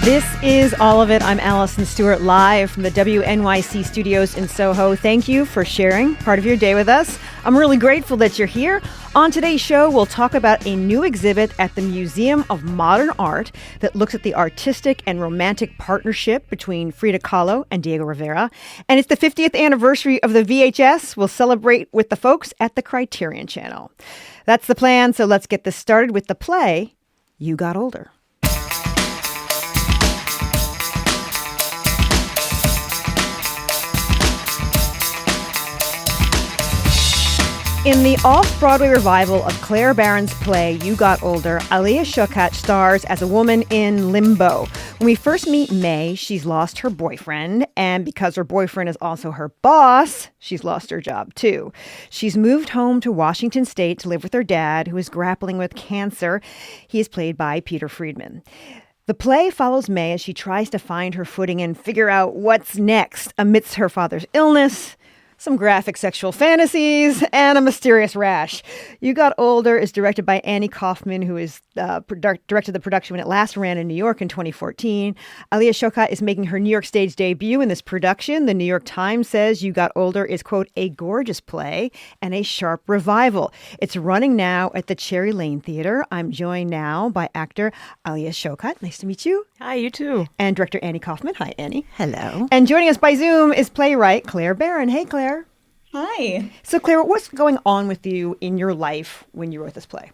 This is All of It. I'm Allison Stewart, live from the WNYC studios in Soho. Thank you for sharing part of your day with us. I'm really grateful that you're here. On today's show, we'll talk about a new exhibit at the Museum of Modern Art that looks at the artistic and romantic partnership between Frida Kahlo and Diego Rivera. And it's the 50th anniversary of the VHS. We'll celebrate with the folks at the Criterion Channel. That's the plan, so let's get this started with the play, You Got Older. In the off-Broadway revival of Claire Barron's play, You Got Older, Alia Shawkat stars as a woman in Limbo. When we first meet May, she's lost her boyfriend, and because her boyfriend is also her boss, she's lost her job too. She's moved home to Washington State to live with her dad, who is grappling with cancer. He is played by Peter Friedman. The play follows May as she tries to find her footing and figure out what's next amidst her father's illness, some graphic sexual fantasies, and a mysterious rash. You Got Older is directed by Annie Kaufman, who is directed the production when it last ran in New York in 2014. Alia Shawkat is making her New York stage debut in this production. The New York Times says You Got Older is, quote, a gorgeous play and a sharp revival. It's running now at the Cherry Lane Theater. I'm joined now by actor Alia Shawkat. Nice to meet you. Hi, you too. And director Annie Kaufman. Hi, Annie. Hello. And joining us by Zoom is playwright Claire Barron. Hey, Claire. Hi. So, Claire, what's going on with you in your life when you wrote this play?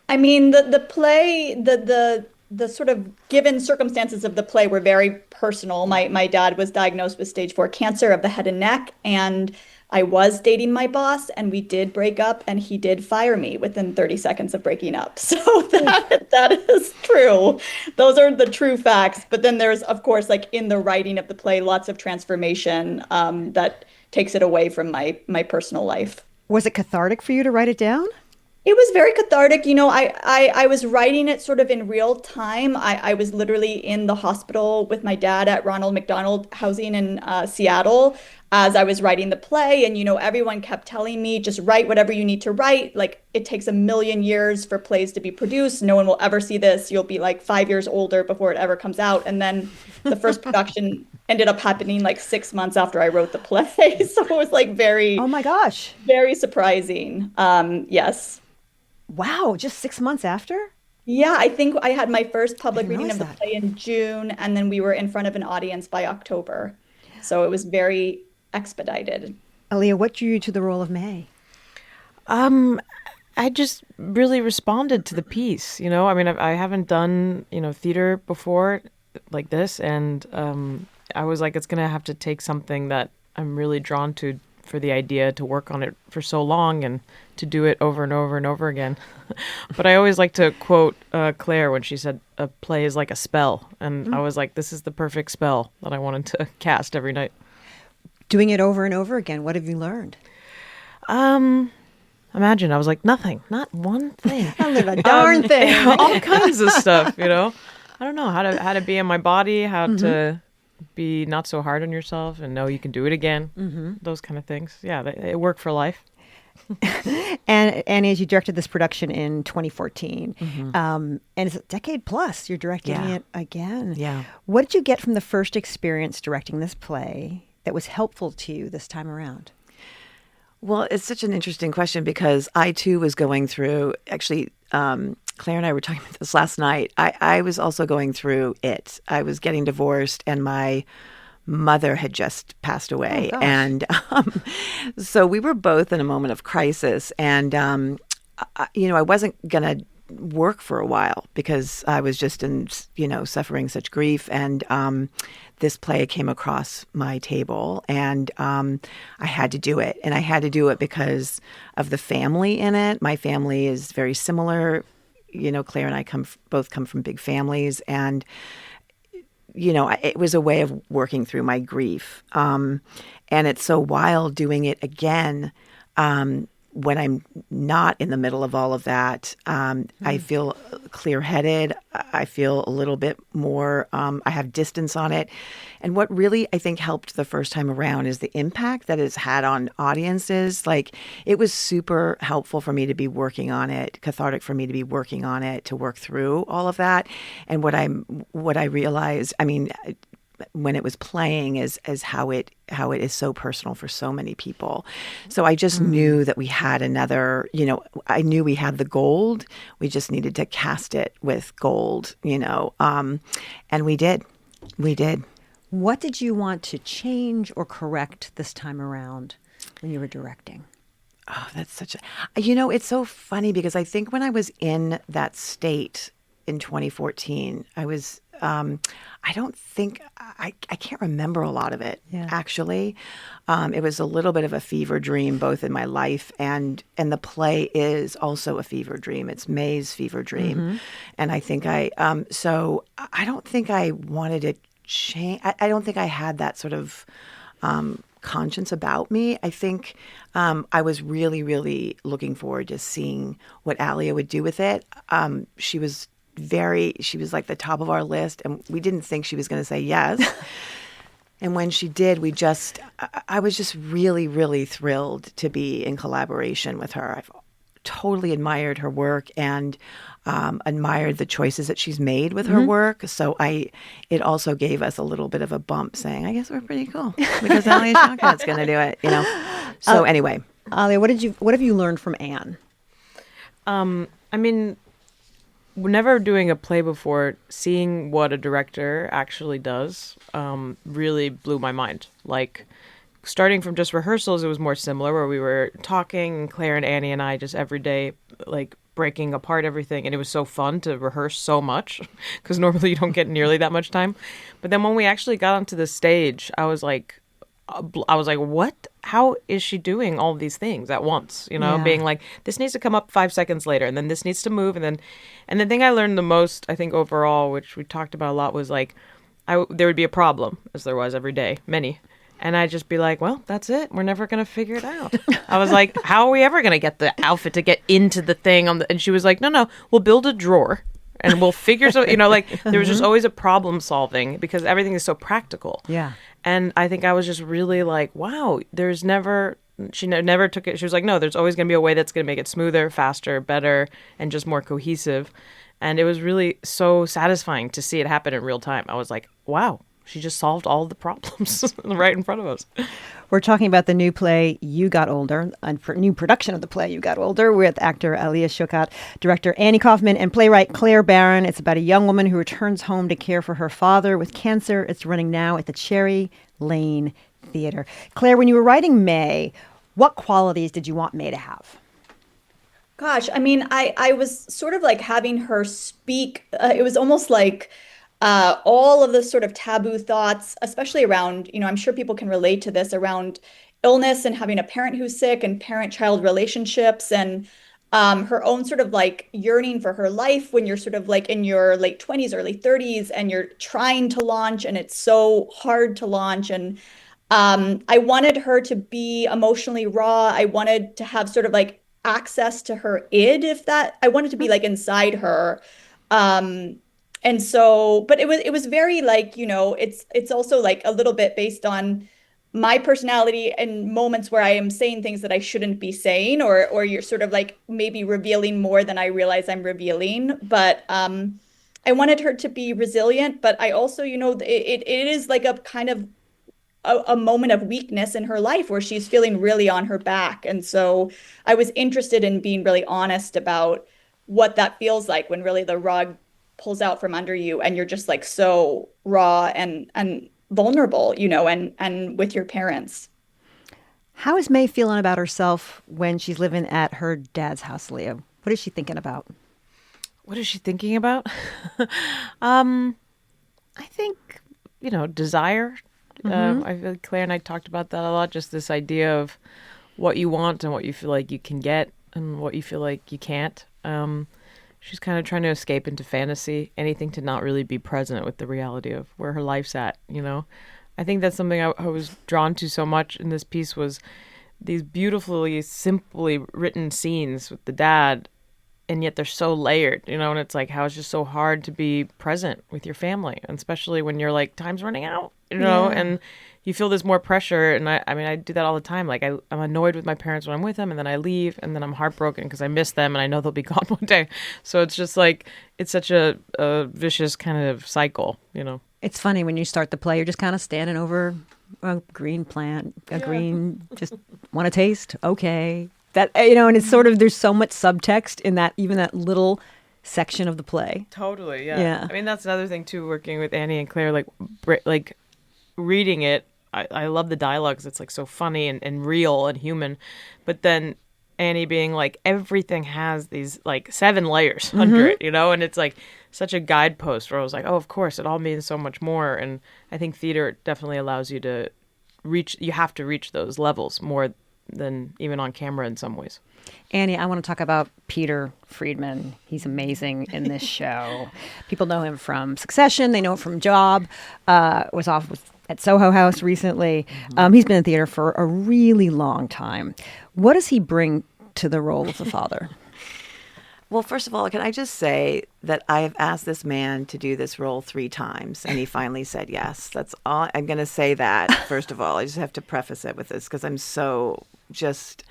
I mean, the play, the sort of given circumstances of the play were very personal. My dad was diagnosed with stage 4 cancer of the head and neck, and I was dating my boss, and we did break up, and he did fire me within 30 seconds of breaking up. So that is true. Those are the true facts. But then there's, of course, like in the writing of the play, lots of transformation that takes it away from my personal life. Was it cathartic for you to write it down? It was very cathartic. You know, I was writing it sort of in real time. I was literally in the hospital with my dad at Ronald McDonald Housing in Seattle as I was writing the play. And, you know, everyone kept telling me, just write whatever you need to write. Like, it takes 1,000,000 years for plays to be produced. No one will ever see this. You'll be like 5 years older before it ever comes out. And then the first production ended up happening like 6 months after I wrote the play. So it was like Oh my gosh. very surprising. Yes. Wow, just 6 months after? Yeah, I think I had my first public didn't reading of the realize play in June, and then we were in front of an audience by October. So it was very expedited. Alia, what drew you to the role of May? I just really responded to the piece, you know? I mean, I haven't done, theater before like this, and I was like, it's going to have to take something that I'm really drawn to for the idea to work on it for so long and to do it over and over and over again. But I always like to quote Claire when she said a play is like a spell. And I was like, this is the perfect spell that I wanted to cast every night. Doing it over and over again, what have you learned? Imagine, I was like, nothing, not one thing. I learned a darn thing. All kinds of stuff, you know? I don't know, how to be in my body, how to be not so hard on yourself and know you can do it again. Those kind of things. Yeah, it worked for life. And as you directed this production in 2014, and it's a decade plus, you're directing it again. Yeah. What did you get from the first experience directing this play that was helpful to you this time around? Well, it's such an interesting question because I, too, was going through, actually, Claire and I were talking about this last night. I was also going through it. I was getting divorced and my mother had just passed away. Oh, and so we were both in a moment of crisis. And, I wasn't going to work for a while because I was just in, suffering such grief. And this play came across my table and I had to do it. And I had to do it because of the family in it. My family is very similar. Claire and I both come from big families. And, it was a way of working through my grief. And it's so wild doing it again when I'm not in the middle of all of that, I feel not in the middle of all of that. I feel clear-headed. I feel a little bit more, I have distance on it. And what really, I think, helped the first time around is the impact that it's had on audiences. Like, it was super helpful for me to be working on it, cathartic for me to be working on it, to work through all of that. And what I realized, I mean, when it was playing is how it is so personal for so many people. So I just knew that we had another, I knew we had the gold. We just needed to cast it with gold, and we did. We did. What did you want to change or correct this time around when you were directing? Oh, that's such a, it's so funny because I think when I was in that state in 2014, I was, I don't think, I can't remember a lot of it, actually. It was a little bit of a fever dream, both in my life and the play is also a fever dream. It's May's fever dream. And I think so I don't think I wanted to change. I don't think I had that sort of conscience about me. I think I was really, really looking forward to seeing what Alia would do with it. She was like the top of our list, and we didn't think she was going to say yes. And when she did, I was just really, really thrilled to be in collaboration with her. I've totally admired her work and admired the choices that she's made with her work. So it also gave us a little bit of a bump saying, I guess we're pretty cool because Alia Shawkat's going to do it, So anyway. Alia, what have you learned from Anne? I mean, never doing a play before, seeing what a director actually does really blew my mind. Like, starting from just rehearsals, it was more similar, where we were talking, Claire and Annie and I just every day, like, breaking apart everything. And it was so fun to rehearse so much because normally you don't get nearly that much time. But then when we actually got onto the stage, I was like, what? How is she doing all these things at once? Being like, this needs to come up 5 seconds later, and then this needs to move, and the thing I learned the most, I think overall, which we talked about a lot, was like, there would be a problem, as there was every day, many, and I'd just be like, well, that's it. We're never gonna figure it out. I was like, how are we ever gonna get the outfit to get into the thing and she was like, no, we'll build a drawer. And we'll figure there was just always a problem solving because everything is so practical. Yeah. And I think I was just really like, wow, she never took it. She was like, no, there's always going to be a way that's going to make it smoother, faster, better, and just more cohesive. And it was really so satisfying to see it happen in real time. I was like, wow, she just solved all the problems right in front of us. We're talking about the new play, You Got Older, a new production of the play, You Got Older, with actor Alia Shawkat, director Annie Kaufman, and playwright Claire Barron. It's about a young woman who returns home to care for her father with cancer. It's running now at the Cherry Lane Theater. Claire, when you were writing May, what qualities did you want May to have? Gosh, I mean, I was sort of like having her speak. It was almost like all of the sort of taboo thoughts, especially around, I'm sure people can relate to this, around illness and having a parent who's sick and parent-child relationships and her own sort of like yearning for her life when you're sort of like in your late 20s, early 30s, and you're trying to launch and it's so hard to launch. And I wanted her to be emotionally raw. I wanted to have sort of like access to her id, I wanted to be like inside her. And so, but it was very like, it's also like a little bit based on my personality and moments where I am saying things that I shouldn't be saying, or you're sort of like maybe revealing more than I realize I'm revealing. But I wanted her to be resilient, but I also, it is like a kind of a moment of weakness in her life where she's feeling really on her back. And so I was interested in being really honest about what that feels like when really the rug pulls out from under you and you're just like so raw and vulnerable, and with your parents. How is May feeling about herself when she's living at her dad's house, Leah? What is she thinking about? What is she thinking about? I think, desire. I feel like Claire and I talked about that a lot, just this idea of what you want and what you feel like you can get and what you feel like you can't. She's kind of trying to escape into fantasy, anything to not really be present with the reality of where her life's at, I think that's something I was drawn to so much in this piece was these beautifully, simply written scenes with the dad, and yet they're so layered, you know, and it's like how it's just so hard to be present with your family, and especially when you're like, time's running out, you know, and you feel this more pressure. And I mean, I do that all the time. Like I'm annoyed with my parents when I'm with them, and then I leave, and then I'm heartbroken because I miss them and I know they'll be gone one day. So it's just like, it's such a vicious kind of cycle, you know. It's funny when you start the play, you're just kind of standing over a green plant, green, just want to taste. Okay. That, you know, and it's sort of, there's so much subtext in that, even that little section of the play. Totally. Yeah. Yeah. I mean, that's another thing too, working with Annie and Claire, like reading it. I love the dialogue because it's like so funny and real and human. But then Annie being like, everything has these like 7 layers under it, you know, and it's like such a guidepost where I was like, oh, of course, it all means so much more. And I think theater definitely allows you to you have to reach those levels more than even on camera in some ways. Annie, I want to talk about Peter Friedman. He's amazing in this show. People know him from Succession. They know him from Job. Was at Soho House recently. He's been in theater for a really long time. What does he bring to the role of the father? Well, first of all, can I just say that I have asked this man to do this role 3 times, and he finally said yes. That's all. I'm going to say that, first of all. I just have to preface it with this because I'm so just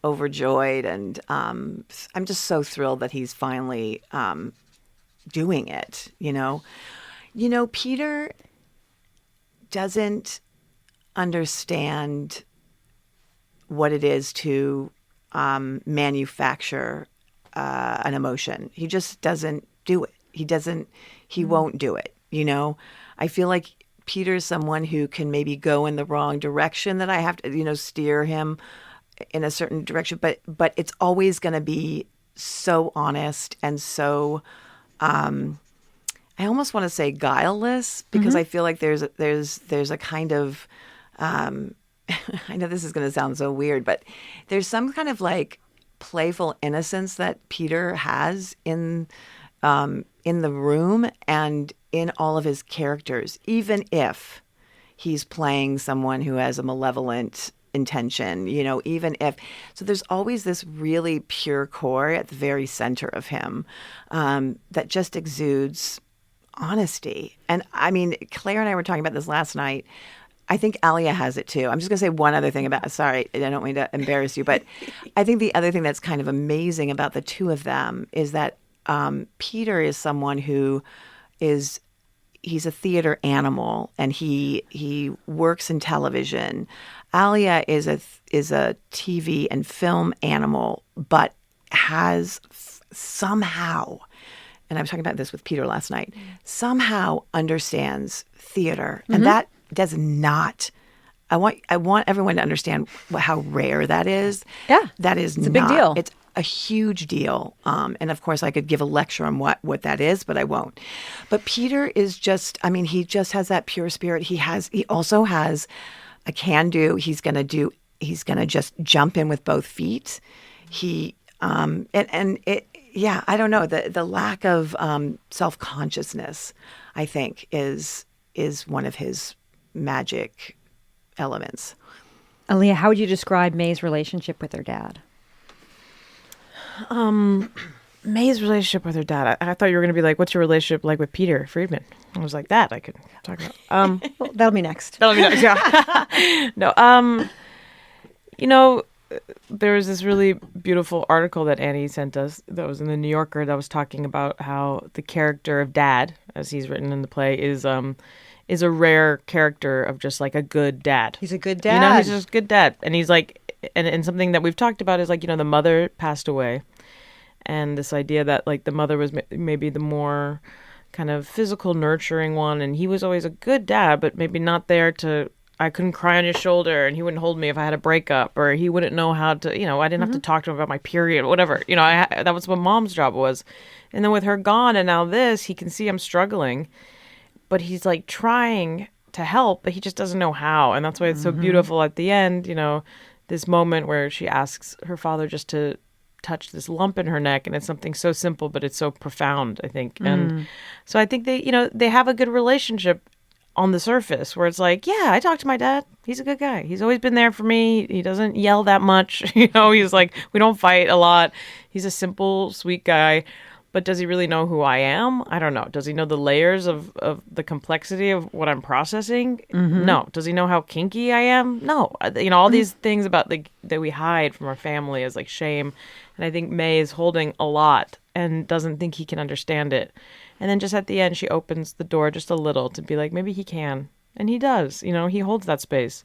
overjoyed, and I'm just so thrilled that he's finally doing it, you know. You know, Peter doesn't understand what it is to manufacture an emotion. He just doesn't do it. He won't do it, you know? I feel like Peter's someone who can maybe go in the wrong direction that I have to, you know, steer him in a certain direction, but it's always going to be so honest and so, I almost want to say guileless, because I feel like there's a kind of, I know this is going to sound so weird, but there's some kind of like playful innocence that Peter has in the room and in all of his characters, even if he's playing someone who has a malevolent intention, you know, even if. So there's always this really pure core at the very center of him that just exudes honesty. And I mean, Claire and I were talking about this last night. I think Alia has it too. I'm just going to say one other thing about, sorry, I don't mean to embarrass you, but I think the other thing that's kind of amazing about the two of them is that Peter is someone who he's a theater animal, and he works in television. Alia is a TV and film animal, but has somehow, and I was talking about this with Peter last night, somehow understands theater. And that does not, I want everyone to understand how rare that is. Yeah. That is it's a big deal. It's a huge deal. And of course I could give a lecture on what that is, but I won't. But Peter is just, I mean, he just has that pure spirit. He also has a can do. He's going to just jump in with both feet. Yeah, I don't know. The lack of self-consciousness, I think, is one of his magic elements. Alia, how would you describe May's relationship with her dad? May's relationship with her dad. I thought you were going to be like, what's your relationship like with Peter Friedman? I was like, that I could talk about. Well, that'll be next. Yeah. No. You know, there was this really beautiful article that Annie sent us that was in the New Yorker that was talking about how the character of Dad, as he's written in the play, is a rare character of just like a good dad. He's a good dad. You know, he's just a good dad. And he's like, and something that we've talked about is like, you know, the mother passed away. And this idea that like the mother was maybe the more kind of physical, nurturing one. And he was always a good dad, but maybe not there to, I couldn't cry on his shoulder and he wouldn't hold me if I had a breakup, or he wouldn't know how to, you know, I didn't have to talk to him about my period, whatever. You know, that was what mom's job was. And then with her gone and now this, he can see I'm struggling, but he's like trying to help, but he just doesn't know how. And that's why it's so beautiful at the end, you know, this moment where she asks her father just to touch this lump in her neck, and it's something so simple, but it's so profound, I think. And so I think they, you know, they have a good relationship. on the surface, where it's like, yeah, I talk to my dad. He's a good guy. He's always been there for me. He doesn't yell that much. He's like, we don't fight a lot. He's a simple, sweet guy. But does he really know who I am? I don't know. Does he know the layers of the complexity of what I'm processing? No. Does he know how kinky I am? No. All these things about that we hide from our family as like shame. And I think May is holding a lot and doesn't think he can understand it. And then just at the end, she opens the door just a little to be like, maybe he can. And he does. He holds that space.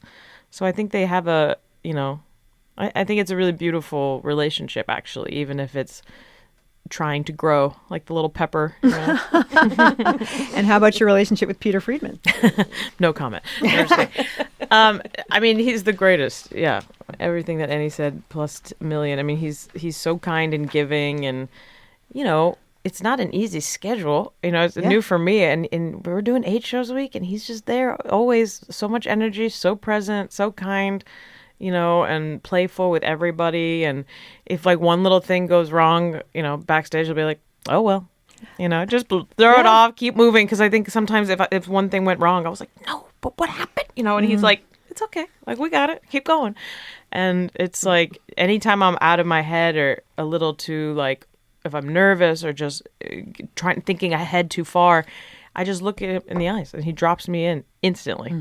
So I think they have I think it's a really beautiful relationship, actually, even if it's trying to grow like the little pepper. And how about your relationship with Peter Friedman? No comment. I mean, he's the greatest. Yeah. Everything that Annie said plus a million. I mean, he's so kind and giving, and, it's not an easy schedule. It's new for me. And we're doing 8 shows a week, and he's just there always. So much energy, so present, so kind, and playful with everybody. And if like one little thing goes wrong, backstage, he'll be like, oh, well, just throw it off, keep moving. Because I think sometimes if one thing went wrong, I was like, no, but what happened? And he's like, it's okay. Like, we got it. Keep going. And it's like anytime I'm out of my head or a little too like, if I'm nervous or just thinking ahead too far, I just look at him in the eyes and he drops me in instantly.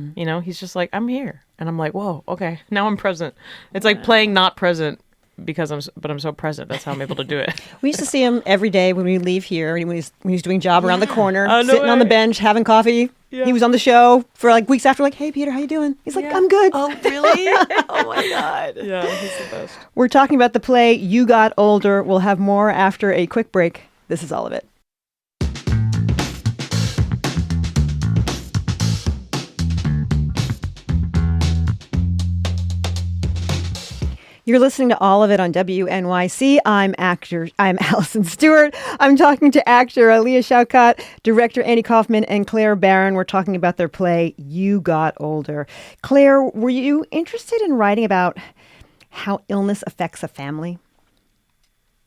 He's just like, I'm here. And I'm like, whoa, okay, now I'm present. It's like playing not present because I'm so present. That's how I'm able to do it. We used to see him every day when we leave here. When he's doing job around the corner, Oh, no sitting way. on the bench, having coffee. Yeah. He was on the show for like weeks after, like, hey, Peter, how you doing? He's like, I'm good. Oh, really? Oh, my God. Yeah, he's the best. We're talking about the play You Got Older. We'll have more after a quick break. This is all of it. You're listening to All of It on WNYC. I'm Allison Stewart. I'm talking to actor Alia Shawkat, director Annie Kaufman, and Claire Barron. We're talking about their play, You Got Older. Claire, were you interested in writing about how illness affects a family?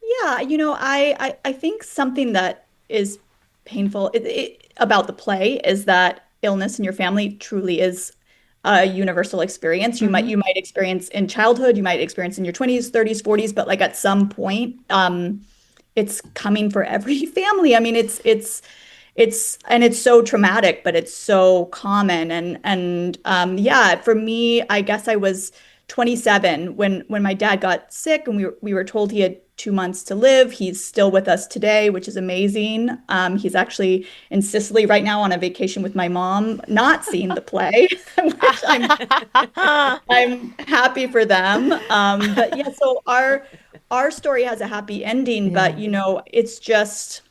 Yeah, I think something that is painful about the play is that illness in your family truly is a universal experience. You might experience in childhood, you might experience in your 20s, 30s, 40s, but like at some point, it's coming for every family. I mean, it's and it's so traumatic, but it's so common. And yeah, for me, I guess I was 27 when my dad got sick, and we were told he had 2 months to live. He's still with us today, which is amazing. He's actually in Sicily right now on a vacation with my mom, not seeing the play, which I'm happy for them. But yeah, so our story has a happy ending, but it's just,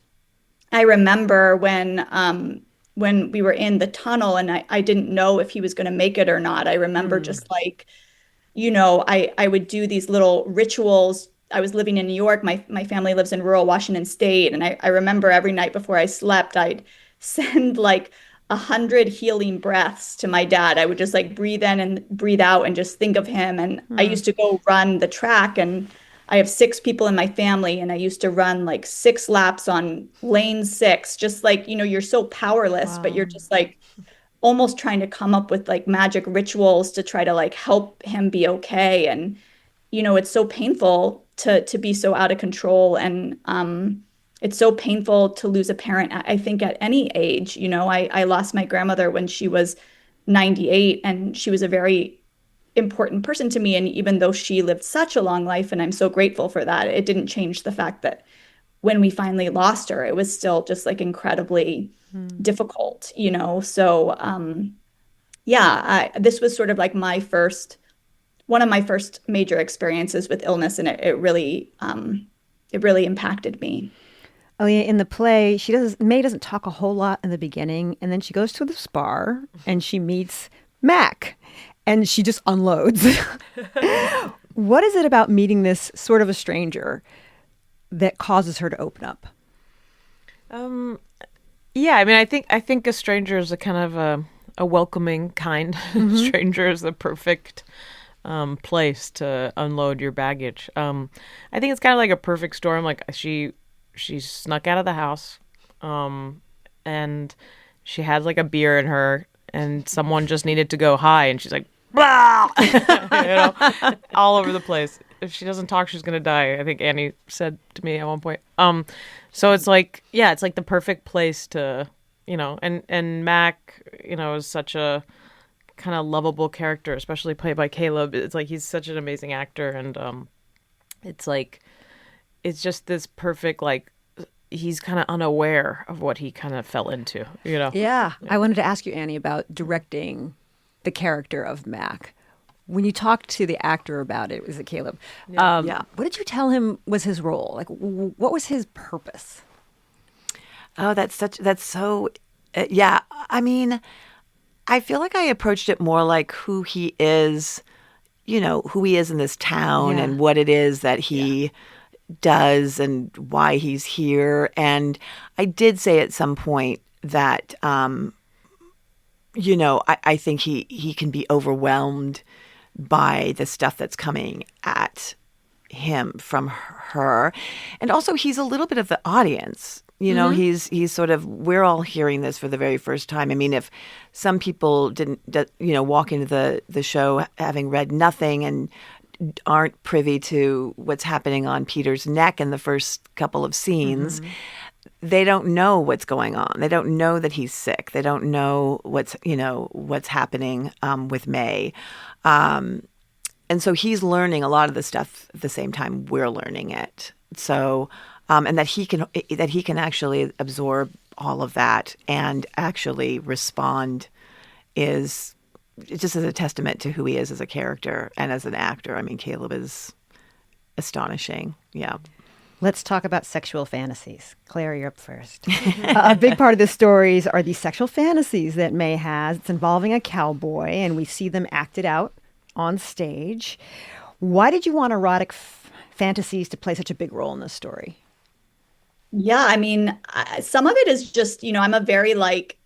I remember when we were in the tunnel and I didn't know if he was going to make it or not. I remember just like, I would do these little rituals. I was living in New York. My family lives in rural Washington State. And I remember every night before I slept, I'd send like 100 healing breaths to my dad. I would just like breathe in and breathe out and just think of him. And I used to go run the track, and I have 6 people in my family, and I used to run like 6 laps on lane 6, just like, you're so powerless, but you're just like almost trying to come up with like magic rituals to try to like help him be okay. And, it's so painful to be so out of control. And it's so painful to lose a parent, I think, at any age. I lost my grandmother when she was 98, and she was a very important person to me. And even though she lived such a long life, and I'm so grateful for that, it didn't change the fact that when we finally lost her, it was still just like incredibly difficult, So, this was sort of like one of my first major experiences with illness, and it really impacted me. Alia, in the play, May doesn't talk a whole lot in the beginning, and then she goes to this bar and she meets Mac, and she just unloads. What is it about meeting this sort of a stranger that causes her to open up? Yeah, I mean, I think a stranger is a kind of a welcoming kind. Stranger is the perfect place to unload your baggage. I think it's kind of like a perfect storm. Like she snuck out of the house, and she had like a beer in her, and someone just needed to go hi, and she's like, blah, all over the place. If she doesn't talk, she's gonna die, I think Annie said to me at one point. So it's like, yeah, it's like the perfect place to, and Mac, is such a kind of lovable character, especially played by Caleb. It's like he's such an amazing actor, and it's like it's just this perfect, like, he's kind of unaware of what he kind of fell into, Yeah. I wanted to ask you, Annie, about directing the character of Mac. When you talked to the actor about it, was it Caleb? Yeah. What did you tell him was his role? Like, what was his purpose? Oh, yeah. I mean, I feel like I approached it more like who he is, who he is in this town and what it is that he does and why he's here. And I did say at some point that, I think he can be overwhelmed by the stuff that's coming at him from her. And also he's a little bit of the audience. He's sort of, we're all hearing this for the very first time. I mean, if some people didn't, walk into the show having read nothing and aren't privy to what's happening on Peter's neck in the first couple of scenes, they don't know what's going on. They don't know that he's sick. They don't know what's happening with May. And so he's learning a lot of the stuff at the same time we're learning it. So, and that he can actually absorb all of that and actually respond is just as a testament to who he is as a character and as an actor. I mean, Caleb is astonishing. Yeah. Let's talk about sexual fantasies. Claire, you're up first. A big part of the stories are these sexual fantasies that May has. It's involving a cowboy, and we see them acted out on stage. Why did you want erotic fantasies to play such a big role in this story? Yeah, I mean, some of it is just, I'm a very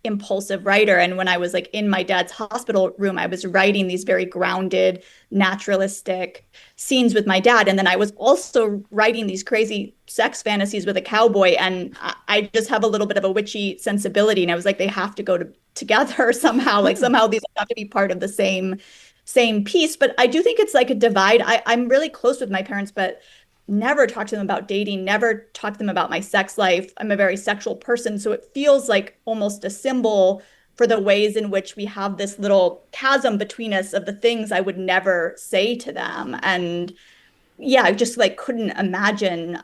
impulsive writer. And when I was in my dad's hospital room, I was writing these very grounded, naturalistic scenes with my dad. And then I was also writing these crazy sex fantasies with a cowboy. And I just have a little bit of a witchy sensibility. And I was like, they have to go together somehow. Somehow these have to be part of the same piece. But I do think it's like a divide. I'm really close with my parents, but never talk to them about dating, never talk to them about my sex life. I'm a very sexual person. So it feels like almost a symbol for the ways in which we have this little chasm between us of the things I would never say to them. And yeah, I just couldn't imagine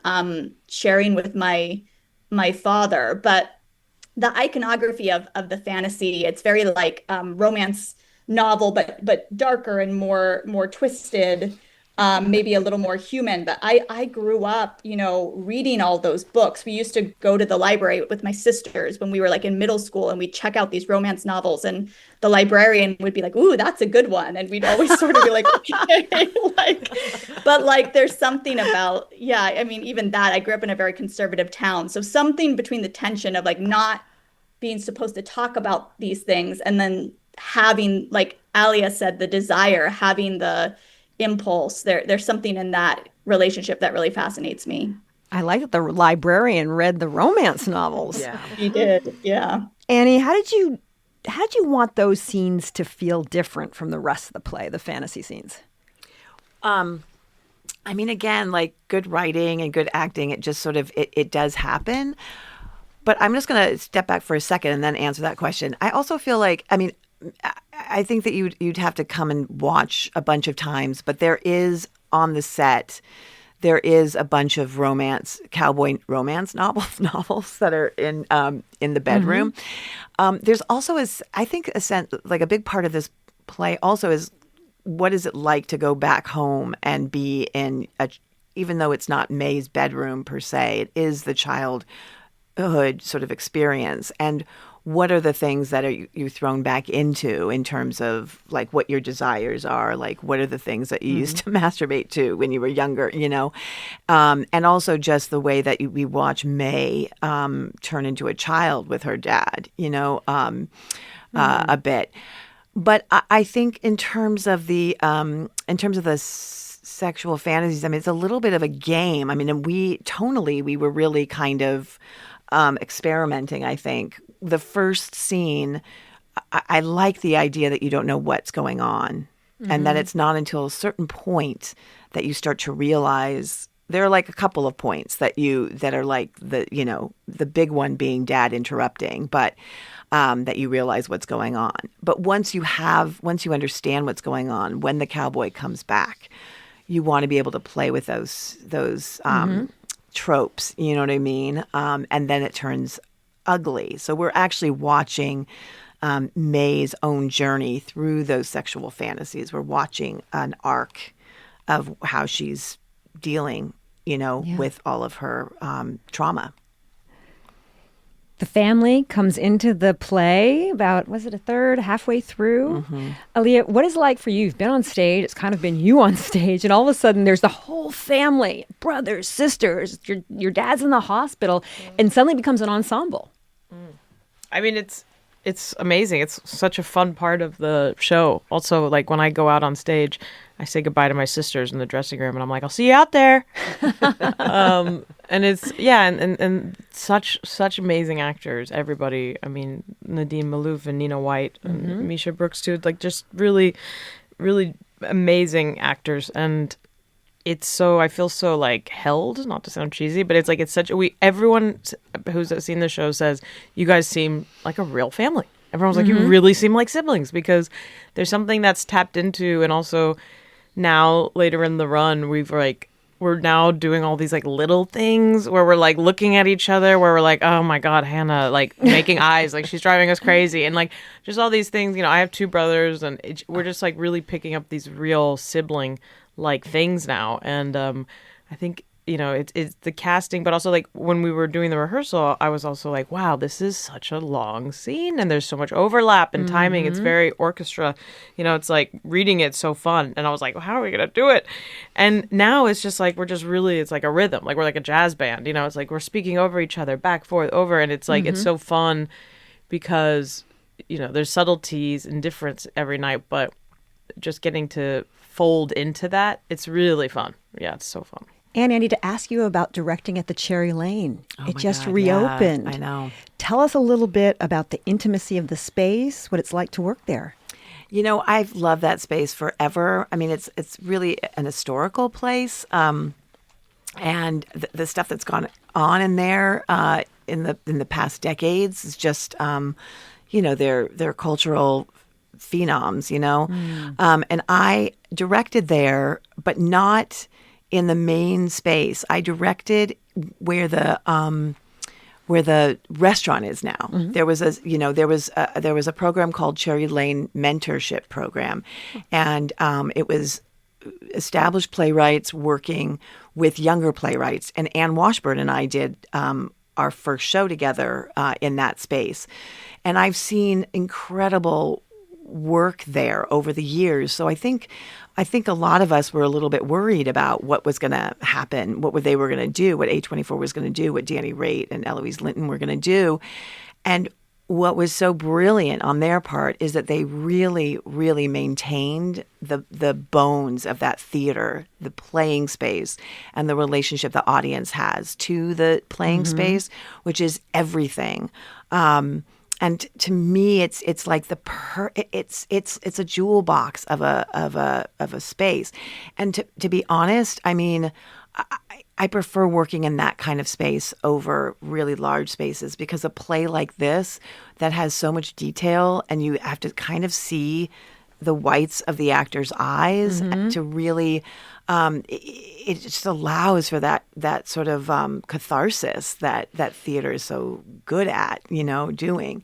sharing with my father. But the iconography of the fantasy, it's very romance novel, but darker and more twisted. Maybe a little more human, but I grew up, reading all those books. We used to go to the library with my sisters when we were in middle school, and we'd check out these romance novels, and the librarian would be like, "Ooh, that's a good one," and we'd always sort of be like, "Okay," but there's something about, yeah. I mean, even that. I grew up in a very conservative town, so something between the tension of not being supposed to talk about these things, and then having, like Alia said, the desire, having the impulse. There's something in that relationship that really fascinates me. I like that the librarian read the romance novels. Yeah. He did. Yeah. Annie, how did you want those scenes to feel different from the rest of the play, the fantasy scenes? I mean, again, good writing and good acting, it just sort of, it does happen. But I'm just going to step back for a second and then answer that question. I also feel I think that you'd have to come and watch a bunch of times, but there is on the set, there is a bunch of cowboy romance novels that are in the bedroom. There's also I think a sense, a big part of this play also is, what is it like to go back home and be in even though it's not May's bedroom per se, it is the childhood sort of experience. And what are the things that you're thrown back into in terms of what your desires are? What are the things that you used to masturbate to when you were younger, and also just the way that we watch May turn into a child with her dad, a bit. But I think in terms of the sexual fantasies, I mean, it's a little bit of a game. I mean, and tonally, we were really kind of experimenting, I think. The first scene I like the idea that you don't know what's going on, and that it's not until a certain point that you start to realize. There are like a couple of points that are like the big one being dad interrupting, but that you realize what's going on. But once you understand what's going on, when the cowboy comes back, you want to be able to play with those tropes. You know what I mean? And then it turns ugly. So we're actually watching May's own journey through those sexual fantasies. We're watching an arc of how she's dealing, with all of her trauma. The family comes into the play about, was it a third, halfway through? Alia, what is it like for you? You've been on stage. It's kind of been you on stage. And all of a sudden, there's the whole family, brothers, sisters. Your dad's in the hospital. And suddenly it becomes an ensemble. I mean, it's amazing. It's such a fun part of the show. Also, like when I go out on stage, I say goodbye to my sisters in the dressing room, and I'm like, I'll see you out there. And it's and such amazing actors. Everybody. I mean, Nadine Malouf and Nina White and Misha Brooks too. Like just really, really amazing actors. And I feel so like held, not to sound cheesy, but everyone who's seen the show says, you guys seem like a real family. Everyone's like, you really seem like siblings, because there's something that's tapped into. And also now later in the run, we're now doing all these like little things where we're like looking at each other, where we're like, oh my God, Hannah, like making eyes, like she's driving us crazy. And like, just all these things, I have two brothers, and we're just like really picking up these real sibling like things now. And I think it's the casting, but also like when we were doing the rehearsal, I was also like, wow, this is such a long scene and there's so much overlap and timing. It's very orchestra, it's like reading it's so fun. And I was like, well, how are we gonna do it? And now it's just like it's like a rhythm, like we're like a jazz band. It's like we're speaking over each other, back, forth, over, and it's like it's so fun because there's subtleties and difference every night, but just getting to fold into that, it's really fun. Yeah, it's so fun. Annie, I need to ask you about directing at the Cherry Lane. It just God, reopened. Yeah, I know. Tell us a little bit about the intimacy of the space, what it's like to work there. I've loved that space forever. I mean, it's really an historical place, and the stuff that's gone on in there in the past decades is just, they're cultural phenoms, and I directed there, but not in the main space. I directed where the restaurant is now. There was a program called Cherry Lane Mentorship Program, and it was established playwrights working with younger playwrights. And Anne Washburn and I did our first show together in that space, and I've seen incredible work there over the years. So I think a lot of us were a little bit worried about what was going to happen, what they were going to do, what A24 was going to do, what Danny Raitt and Eloise Linton were going to do. And what was so brilliant on their part is that they really, really maintained the bones of that theater, the playing space, and the relationship the audience has to the playing space, which is everything. And to me, it's like it's a jewel box of a space. And to be honest, I mean, I prefer working in that kind of space over really large spaces, because a play like this that has so much detail and you have to kind of see the whites of the actor's eyes to really, it just allows for that sort of catharsis that theater is so good at, doing.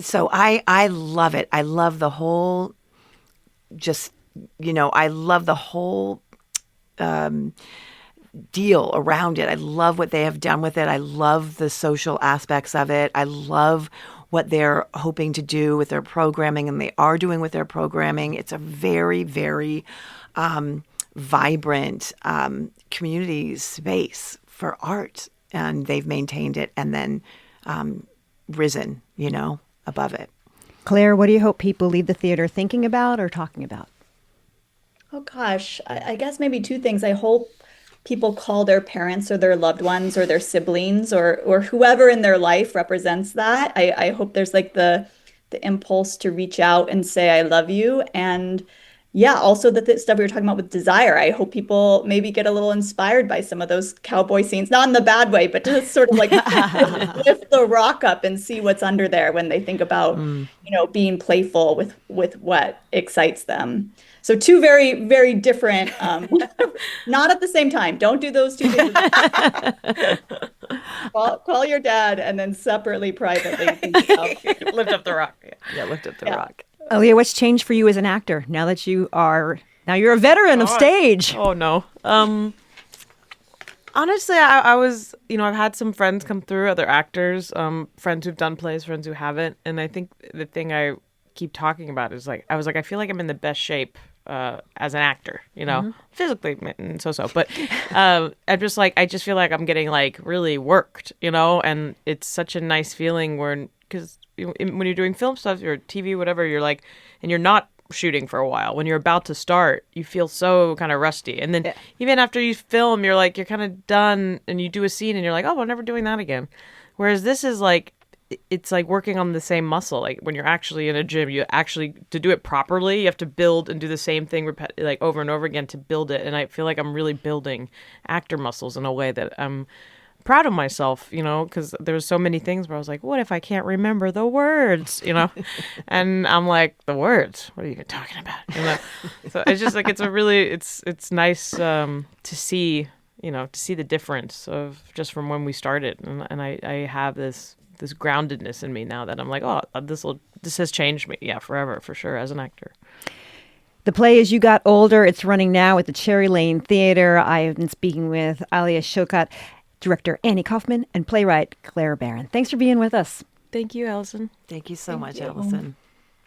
So I love it. I love the whole, I love the whole deal around it. I love what they have done with it. I love the social aspects of it. I love what they're hoping to do with their programming, and they are doing with their programming. It's a very, very vibrant community space for art, and they've maintained it and then risen, above it. Claire, what do you hope people leave the theater thinking about or talking about? Oh gosh, I guess maybe two things. I hope people call their parents or their loved ones or their siblings or whoever in their life represents that. I hope there's like the the impulse to reach out and say, I love you. And yeah, also the stuff we were talking about with desire. I hope people maybe get a little inspired by some of those cowboy scenes, not in the bad way, but just sort of like lift the rock up and see what's under there when they think about, being playful with what excites them. So two very, very different, not at the same time. Don't do those two things. Call your dad and then separately, privately. Lift up the rock. Yeah, lift up the rock. Alia, what's changed for you as an actor now that you're a veteran of stage? Oh no. Honestly, I was, I've had some friends come through, other actors, friends who've done plays, friends who haven't, and I think the thing I keep talking about is I feel like I'm in the best shape as an actor, physically and so, but I'm just I just feel like I'm getting really worked, and it's such a nice feeling because when you're doing film stuff or TV, whatever, you're and you're not shooting for a while. When you're about to start, you feel so kind of rusty. And then even after you film, you're you're kind of done and you do a scene and you're oh, I'm never doing that again. Whereas this is it's working on the same muscle. When you're actually in a gym, to do it properly, you have to build and do the same thing over and over again to build it. And I feel like I'm really building actor muscles in a way that I'm proud of myself, because there's so many things where I was what if I can't remember the words, and I'm the words, what are you even talking about? So it's just it's a really, it's nice to see, to see the difference of just from when we started. And I have this groundedness in me now that I'm oh, this has changed me. Yeah, forever, for sure, as an actor. The play As You Got Older, it's running now at the Cherry Lane Theater. I have been speaking with Alia Shawkat, director Annie Kaufman, and playwright Claire Barron. Thanks for being with us. Thank you, Allison. Thank you so much, Allison.